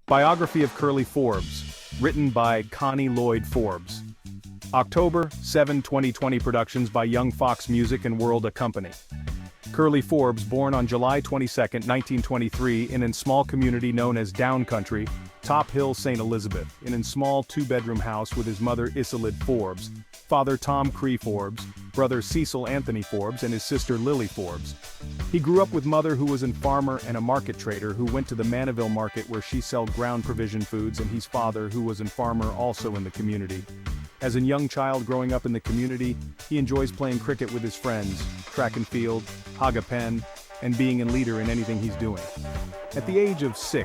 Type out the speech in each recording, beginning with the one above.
Biography of Curly Forbes, written by Khani Lloyd Forbes. October 7, 2020 productions by Young Foxx Music and World A Company. Curly Forbes, born on July 22, 1923 in a small community known as Downcountry, Top Hill, St. Elizabeth, in a small two-bedroom house with his mother Isilid Forbes, father Tom Cree Forbes, brother Cecil Anthony Forbes and his sister Lilly Forbes. He grew up with mother who was a farmer and a market trader who went to the Manaville market where she sold ground provision foods, and his father who was a farmer also in the community. As a young child growing up in the community, he enjoys playing cricket with his friends, track and field, hagapen, and being a leader in anything he's doing. At the age of 6,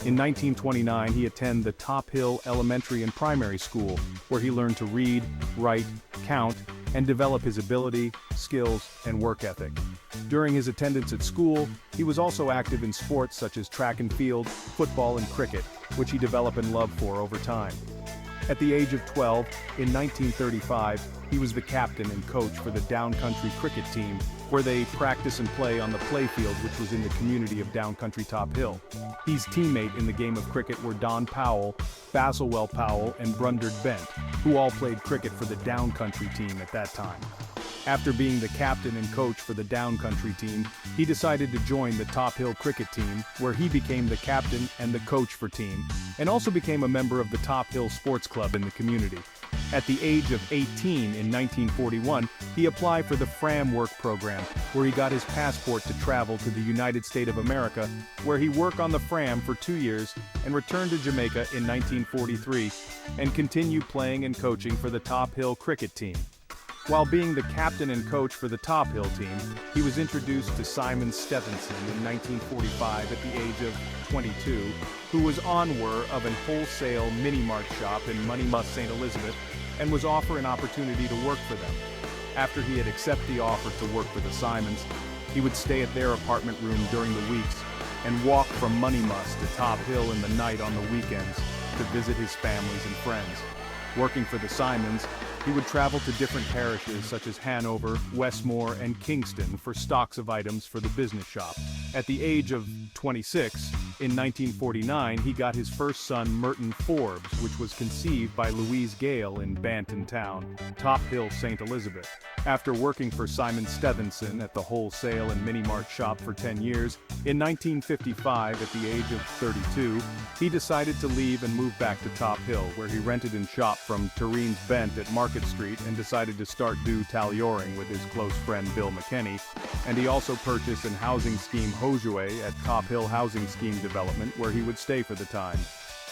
in 1929 he attended the Top Hill Elementary and Primary School, where he learned to read, write, count, and develop his ability, skills, and work ethic. During his attendance at school, he was also active in sports such as track and field, football and cricket, which he developed a love for over time. At the age of 12, in 1935, he was the captain and coach for the Downcountry cricket team, where they practice and play on the playfield which was in the community of Downcountry Top Hill. His teammate in the game of cricket were Don Powell, Basilwell Powell and Brundard Bent, who all played cricket for the Downcountry team at that time. After being the captain and coach for the Downcountry team, he decided to join the Top Hill cricket team, where he became the captain and the coach for team, and also became a member of the Top Hill Sports Club in the community. At the age of 18 in 1941, he applied for the F.O.R.B.E.S work program, where he got his passport to travel to the United States of America, where he worked on the F.O.R.B.E.S for 2 years, and returned to Jamaica in 1943, and continued playing and coaching for the Top Hill cricket team. While being the captain and coach for the Top Hill team, he was introduced to Simon Stephenson in 1945 at the age of 22, who was owner of a wholesale mini-mart shop in Moneymouth, St. Elizabeth, and was offered an opportunity to work for them. After he had accepted the offer to work for the Simons, he would stay at their apartment room during the weeks and walk from Moneymouth to Top Hill in the night on the weekends to visit his families and friends. Working for the Simons, he would travel to different parishes such as Hanover, Westmore, and Kingston for stocks of items for the business shop. At the age of 26, in 1949 he got his first son Merton Forbes, which was conceived by Louise Gale in Banton Town, Top Hill, St. Elizabeth. After working for Simon Stephenson at the wholesale and mini-mart shop for 10 years, in 1955 at the age of 32, he decided to leave and move back to Top Hill, where he rented and shop from Tureens Bent at Market Street and decided to start do tallioring with his close friend Bill McKenney, and he also purchased an housing scheme Hoseway at Top Hill Housing Scheme Development, where he would stay for the time.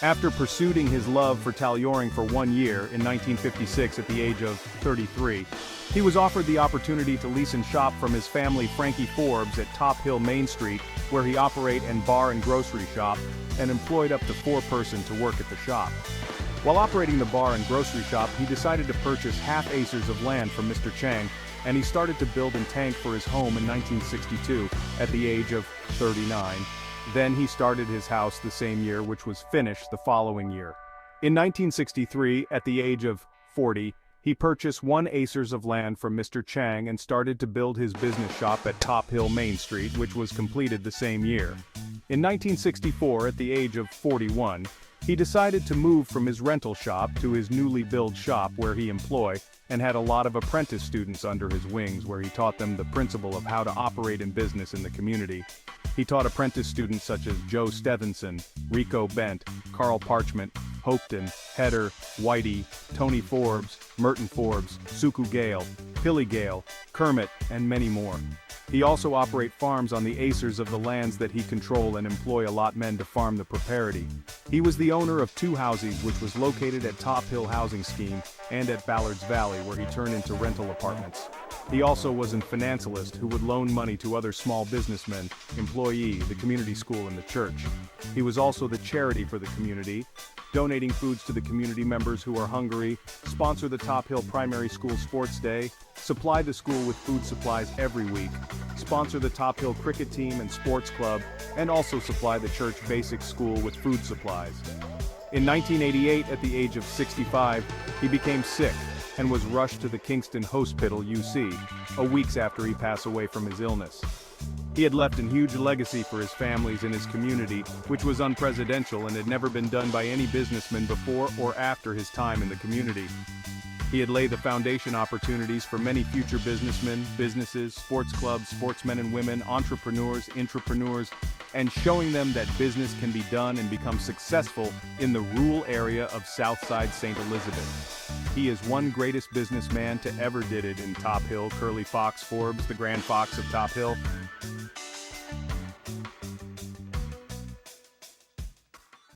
After pursuing his love for tallioring for 1 year in 1956 at the age of 33, he was offered the opportunity to lease and shop from his family Frankie Forbes at Top Hill Main Street, where he operated a bar and grocery shop and employed up to 4 persons to work at the shop. While operating the bar and grocery shop, he decided to purchase half acres of land from Mr. Chang, and he started to build a tank for his home in 1962 at the age of 39. Then he started his house the same year, which was finished the following year. In 1963, at the age of 40, he purchased 1 acre of land from Mr. Chang and started to build his business shop at Top Hill Main Street, which was completed the same year. In 1964, at the age of 41, he decided to move from his rental shop to his newly built shop, where he employed and had a lot of apprentice students under his wings, where he taught them the principle of how to operate in business in the community. He taught apprentice students such as Joe Stephenson, Rico Bent, Carl Parchment, Hopeton, Header, Whitey, Tony Forbes, Merton Forbes, Suku Gale, Pilly Gale, Kermit, and many more. He also operate farms on the acres of the lands that he control and employ a lot men to farm the property. He was the owner of 2 houses, which was located at Top Hill Housing Scheme and at Ballard's Valley, where he turned into rental apartments. He also was a financialist who would loan money to other small businessmen, employee, the community school and the church. He was also the charity for the community, donating foods to the community members who are hungry, sponsor the Top Hill Primary School Sports Day, supply the school with food supplies every week, sponsor the Top Hill Cricket Team and Sports Club, and also supply the church basic school with food supplies. In 1988, at the age of 65, he became sick and was rushed to the Kingston Hospital UC, a week after he passed away from his illness. He had left a huge legacy for his families and his community, which was unprecedented and had never been done by any businessman before or after his time in the community. He had laid the foundation opportunities for many future businessmen, businesses, sports clubs, sportsmen and women, entrepreneurs, intrapreneurs, and showing them that business can be done and become successful in the rural area of Southside St. Elizabeth. He is one greatest businessman to ever did it in Top Hill, Curly Fox Forbes, the Grand Fox of Top Hill.